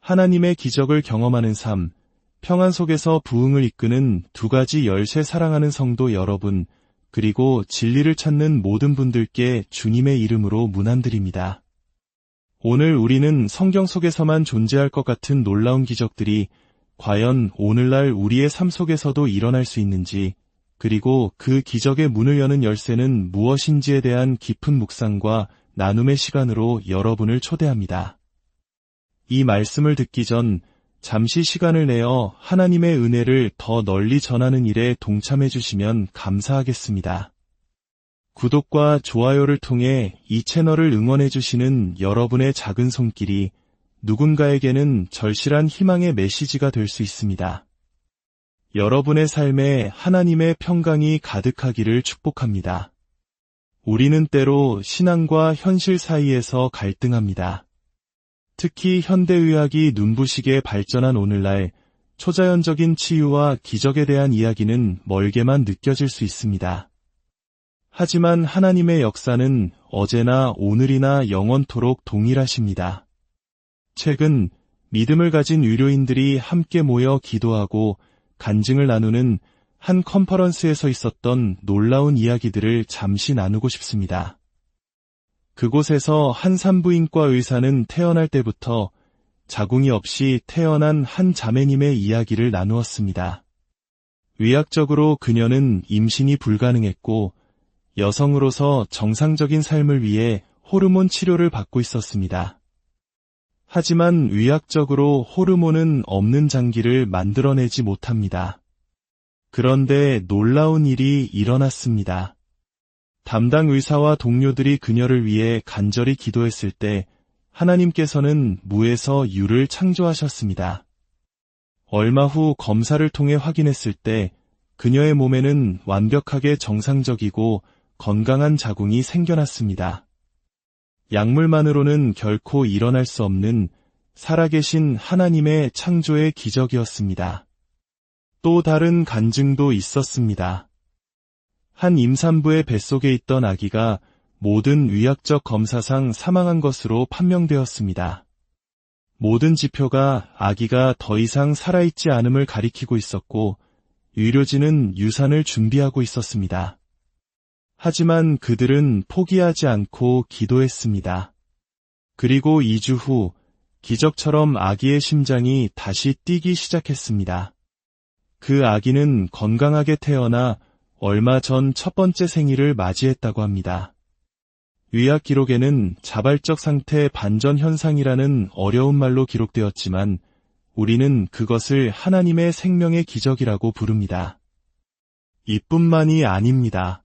하나님의 기적을 경험하는 삶, 평안 속에서 부흥을 이끄는 두 가지 열쇠 사랑하는 성도 여러분, 그리고 진리를 찾는 모든 분들께 주님의 이름으로 문안드립니다. 오늘 우리는 성경 속에서만 존재할 것 같은 놀라운 기적들이 과연 오늘날 우리의 삶 속에서도 일어날 수 있는지, 그리고 그 기적의 문을 여는 열쇠는 무엇인지에 대한 깊은 묵상과 나눔의 시간으로 여러분을 초대합니다. 이 말씀을 듣기 전 잠시 시간을 내어 하나님의 은혜를 더 널리 전하는 일에 동참해 주시면 감사하겠습니다. 구독과 좋아요를 통해 이 채널을 응원해 주시는 여러분의 작은 손길이 누군가에게는 절실한 희망의 메시지가 될 수 있습니다. 여러분의 삶에 하나님의 평강이 가득하기를 축복합니다. 우리는 때로 신앙과 현실 사이에서 갈등합니다. 특히 현대의학이 눈부시게 발전한 오늘날 초자연적인 치유와 기적에 대한 이야기는 멀게만 느껴질 수 있습니다. 하지만 하나님의 역사는 어제나 오늘이나 영원토록 동일하십니다. 최근 믿음을 가진 의료인들이 함께 모여 기도하고 간증을 나누는 한 컨퍼런스에서 있었던 놀라운 이야기들을 잠시 나누고 싶습니다. 그곳에서 한 산부인과 의사는 태어날 때부터 자궁이 없이 태어난 한 자매님의 이야기를 나누었습니다. 의학적으로 그녀는 임신이 불가능했고 여성으로서 정상적인 삶을 위해 호르몬 치료를 받고 있었습니다. 하지만 의학적으로 호르몬은 없는 장기를 만들어내지 못합니다. 그런데 놀라운 일이 일어났습니다. 담당 의사와 동료들이 그녀를 위해 간절히 기도했을 때 하나님께서는 무에서 유를 창조하셨습니다. 얼마 후 검사를 통해 확인했을 때 그녀의 몸에는 완벽하게 정상적이고 건강한 자궁이 생겨났습니다. 약물만으로는 결코 일어날 수 없는 살아계신 하나님의 창조의 기적이었습니다. 또 다른 간증도 있었습니다. 한 임산부의 뱃속에 있던 아기가 모든 의학적 검사상 사망한 것으로 판명되었습니다. 모든 지표가 아기가 더 이상 살아있지 않음을 가리키고 있었고 의료진은 유산을 준비하고 있었습니다. 하지만 그들은 포기하지 않고 기도했습니다. 그리고 2주 후 기적처럼 아기의 심장이 다시 뛰기 시작했습니다. 그 아기는 건강하게 태어나 얼마 전 첫 번째 생일을 맞이했다고 합니다. 의학 기록에는 자발적 상태 반전 현상이라는 어려운 말로 기록되었지만 우리는 그것을 하나님의 생명의 기적이라고 부릅니다. 이뿐만이 아닙니다.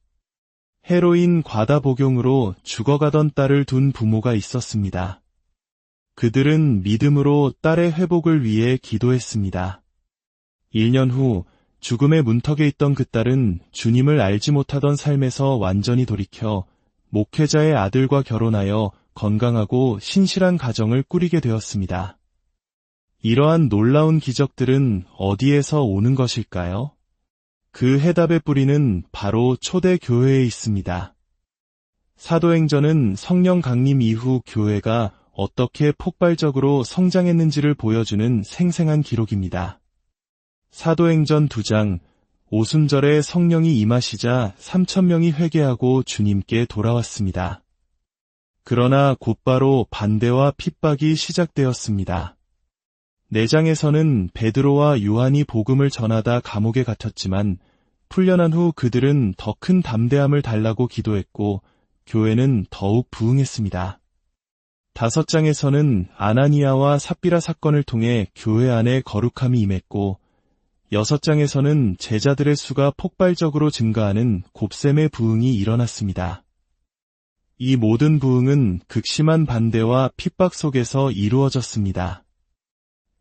헤로인 과다 복용으로 죽어가던 딸을 둔 부모가 있었습니다. 그들은 믿음으로 딸의 회복을 위해 기도했습니다. 1년 후 죽음의 문턱에 있던 그 딸은 주님을 알지 못하던 삶에서 완전히 돌이켜 목회자의 아들과 결혼하여 건강하고 신실한 가정을 꾸리게 되었습니다. 이러한 놀라운 기적들은 어디에서 오는 것일까요? 그 해답의 뿌리는 바로 초대 교회에 있습니다. 사도행전은 성령 강림 이후 교회가 어떻게 폭발적으로 성장했는지를 보여주는 생생한 기록입니다. 사도행전 2장, 오순절에 성령이 임하시자 3,000명이 회개하고 주님께 돌아왔습니다. 그러나 곧바로 반대와 핍박이 시작되었습니다. 4장에서는 베드로와 요한이 복음을 전하다 감옥에 갇혔지만 풀려난 후 그들은 더 큰 담대함을 달라고 기도했고 교회는 더욱 부흥했습니다. 5장에서는 아나니아와 삽비라 사건을 통해 교회 안에 거룩함이 임했고 6장에서는 제자들의 수가 폭발적으로 증가하는 곱셈의 부흥이 일어났습니다. 이 모든 부흥은 극심한 반대와 핍박 속에서 이루어졌습니다.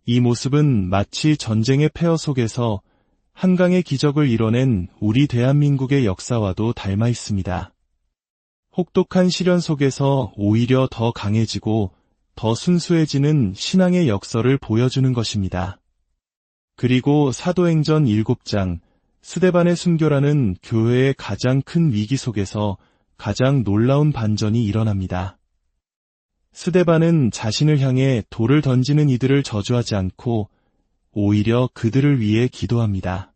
이 모습은 마치 전쟁의 폐허 속에서 한강의 기적을 이뤄낸 우리 대한민국의 역사와도 닮아 있습니다. 혹독한 시련 속에서 오히려 더 강해지고 더 순수해지는 신앙의 역설을 보여주는 것입니다. 그리고 사도행전 7장, 스데반의 순교라는 교회의 가장 큰 위기 속에서 가장 놀라운 반전이 일어납니다. 스데반은 자신을 향해 돌을 던지는 이들을 저주하지 않고 오히려 그들을 위해 기도합니다.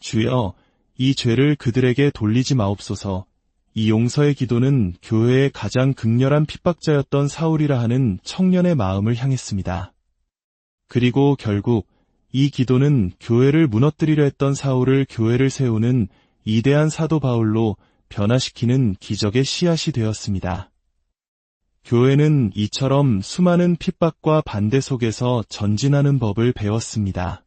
주여, 이 죄를 그들에게 돌리지 마옵소서. 이 용서의 기도는 교회의 가장 극렬한 핍박자였던 사울이라 하는 청년의 마음을 향했습니다. 그리고 결국 이 기도는 교회를 무너뜨리려 했던 사울을 교회를 세우는 이대한 사도 바울로 변화시키는 기적의 씨앗이 되었습니다. 교회는 이처럼 수많은 핍박과 반대 속에서 전진하는 법을 배웠습니다.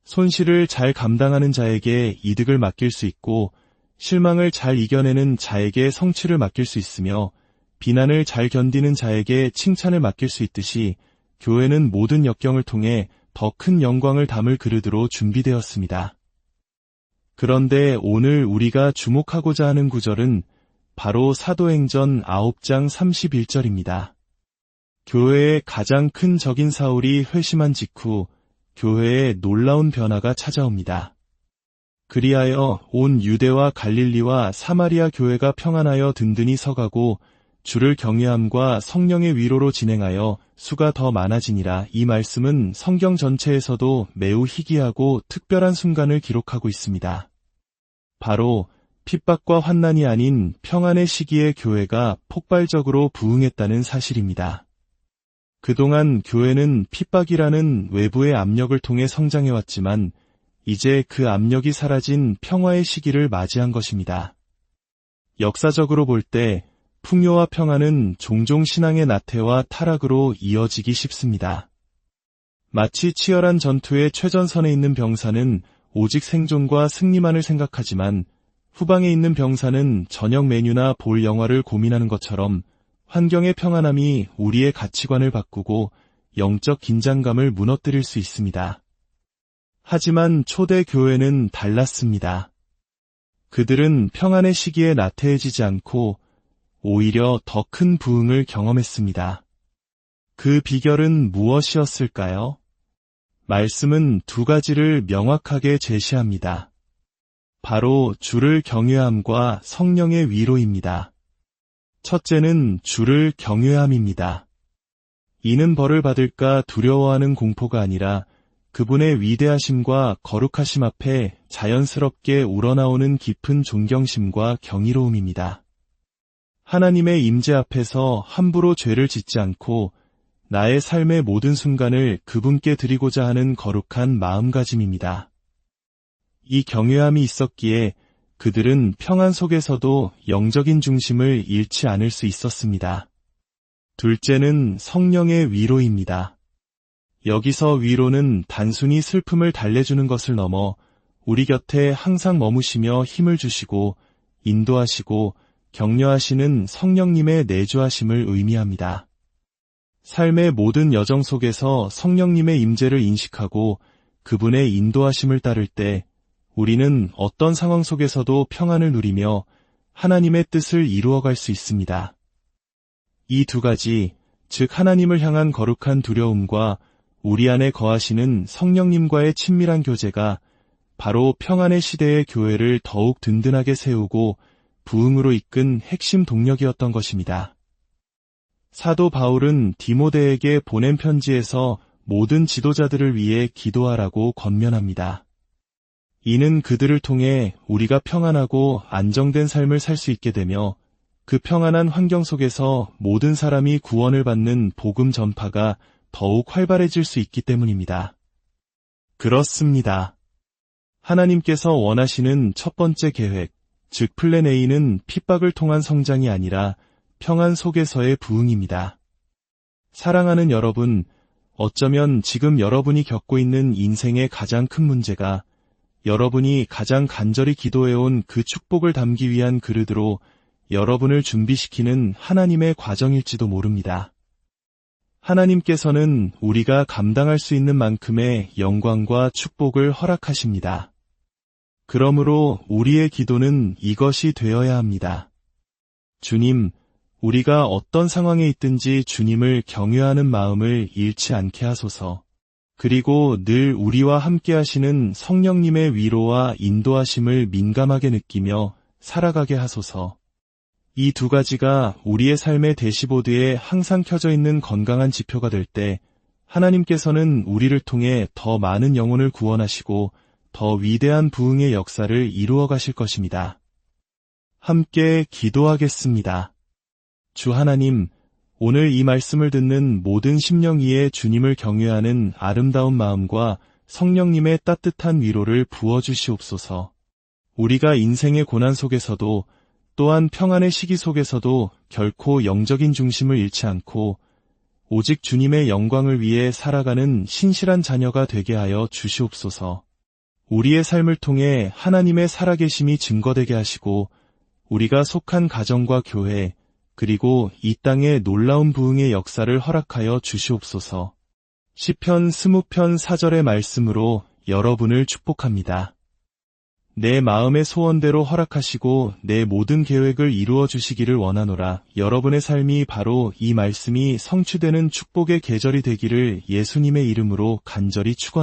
손실을 잘 감당하는 자에게 이득을 맡길 수 있고, 실망을 잘 이겨내는 자에게 성취를 맡길 수 있으며, 비난을 잘 견디는 자에게 칭찬을 맡길 수 있듯이 교회는 모든 역경을 통해 더 큰 영광을 담을 그릇으로 준비되었습니다. 그런데 오늘 우리가 주목하고자 하는 구절은 바로 사도행전 9장 31절입니다. 교회의 가장 큰 적인 사울이 회심한 직후 교회에 놀라운 변화가 찾아옵니다. 그리하여 온 유대와 갈릴리와 사마리아 교회가 평안하여 든든히 서가고 주를 경외함과 성령의 위로로 진행하여 수가 더 많아지니라. 이 말씀은 성경 전체에서도 매우 희귀하고 특별한 순간을 기록하고 있습니다. 바로 핍박과 환난이 아닌 평안의 시기에 교회가 폭발적으로 부흥했다는 사실입니다. 그동안 교회는 핍박이라는 외부의 압력을 통해 성장해왔지만 이제 그 압력이 사라진 평화의 시기를 맞이한 것입니다. 역사적으로 볼 때 풍요와 평안은 종종 신앙의 나태와 타락으로 이어지기 쉽습니다. 마치 치열한 전투의 최전선에 있는 병사는 오직 생존과 승리만을 생각하지만 후방에 있는 병사는 저녁 메뉴나 볼 영화를 고민하는 것처럼 환경의 평안함이 우리의 가치관을 바꾸고 영적 긴장감을 무너뜨릴 수 있습니다. 하지만 초대 교회는 달랐습니다. 그들은 평안의 시기에 나태해지지 않고 오히려 더 큰 부흥을 경험했습니다. 그 비결은 무엇이었을까요? 말씀은 두 가지를 명확하게 제시합니다. 바로 주를 경외함과 성령의 위로입니다. 첫째는 주를 경외함입니다. 이는 벌을 받을까 두려워하는 공포가 아니라 그분의 위대하심과 거룩하심 앞에 자연스럽게 우러나오는 깊은 존경심과 경이로움입니다. 하나님의 임재 앞에서 함부로 죄를 짓지 않고 나의 삶의 모든 순간을 그분께 드리고자 하는 거룩한 마음가짐입니다. 이 경외함이 있었기에 그들은 평안 속에서도 영적인 중심을 잃지 않을 수 있었습니다. 둘째는 성령의 위로입니다. 여기서 위로는 단순히 슬픔을 달래주는 것을 넘어 우리 곁에 항상 머무시며 힘을 주시고 인도하시고 격려하시는 성령님의 내주하심을 의미합니다. 삶의 모든 여정 속에서 성령님의 임재를 인식하고 그분의 인도하심을 따를 때 우리는 어떤 상황 속에서도 평안을 누리며 하나님의 뜻을 이루어갈 수 있습니다. 이 두 가지, 즉 하나님을 향한 거룩한 두려움과 우리 안에 거하시는 성령님과의 친밀한 교제가 바로 평안의 시대의 교회를 더욱 든든하게 세우고 부흥으로 이끈 핵심 동력이었던 것입니다. 사도 바울은 디모데에게 보낸 편지에서 모든 지도자들을 위해 기도하라고 권면합니다. 이는 그들을 통해 우리가 평안하고 안정된 삶을 살 수 있게 되며 그 평안한 환경 속에서 모든 사람이 구원을 받는 복음 전파가 더욱 활발해질 수 있기 때문입니다. 그렇습니다. 하나님께서 원하시는 첫 번째 계획, 즉 플랜 A는 핍박을 통한 성장이 아니라 평안 속에서의 부흥입니다. 사랑하는 여러분, 어쩌면 지금 여러분이 겪고 있는 인생의 가장 큰 문제가 여러분이 가장 간절히 기도해온 그 축복을 담기 위한 그릇으로 여러분을 준비시키는 하나님의 과정일지도 모릅니다. 하나님께서는 우리가 감당할 수 있는 만큼의 영광과 축복을 허락하십니다. 그러므로 우리의 기도는 이것이 되어야 합니다. 주님, 우리가 어떤 상황에 있든지 주님을 경외하는 마음을 잃지 않게 하소서. 그리고 늘 우리와 함께 하시는 성령님의 위로와 인도하심을 민감하게 느끼며 살아가게 하소서. 이 두 가지가 우리의 삶의 대시보드에 항상 켜져 있는 건강한 지표가 될 때 하나님께서는 우리를 통해 더 많은 영혼을 구원하시고 더 위대한 부흥의 역사를 이루어 가실 것입니다. 함께 기도하겠습니다. 주 하나님, 오늘 이 말씀을 듣는 모든 심령 위에 주님을 경외하는 아름다운 마음과 성령님의 따뜻한 위로를 부어주시옵소서. 우리가 인생의 고난 속에서도 또한 평안의 시기 속에서도 결코 영적인 중심을 잃지 않고 오직 주님의 영광을 위해 살아가는 신실한 자녀가 되게 하여 주시옵소서. 우리의 삶을 통해 하나님의 살아계심이 증거되게 하시고 우리가 속한 가정과 교회 그리고 이 땅의 놀라운 부흥의 역사를 허락하여 주시옵소서. 시편 20편 4절의 말씀으로 여러분을 축복합니다. 내 마음의 소원대로 허락하시고 내 모든 계획을 이루어 주시기를 원하노라. 여러분의 삶이 바로 이 말씀이 성취되는 축복의 계절이 되기를 예수님의 이름으로 간절히 축원합니다.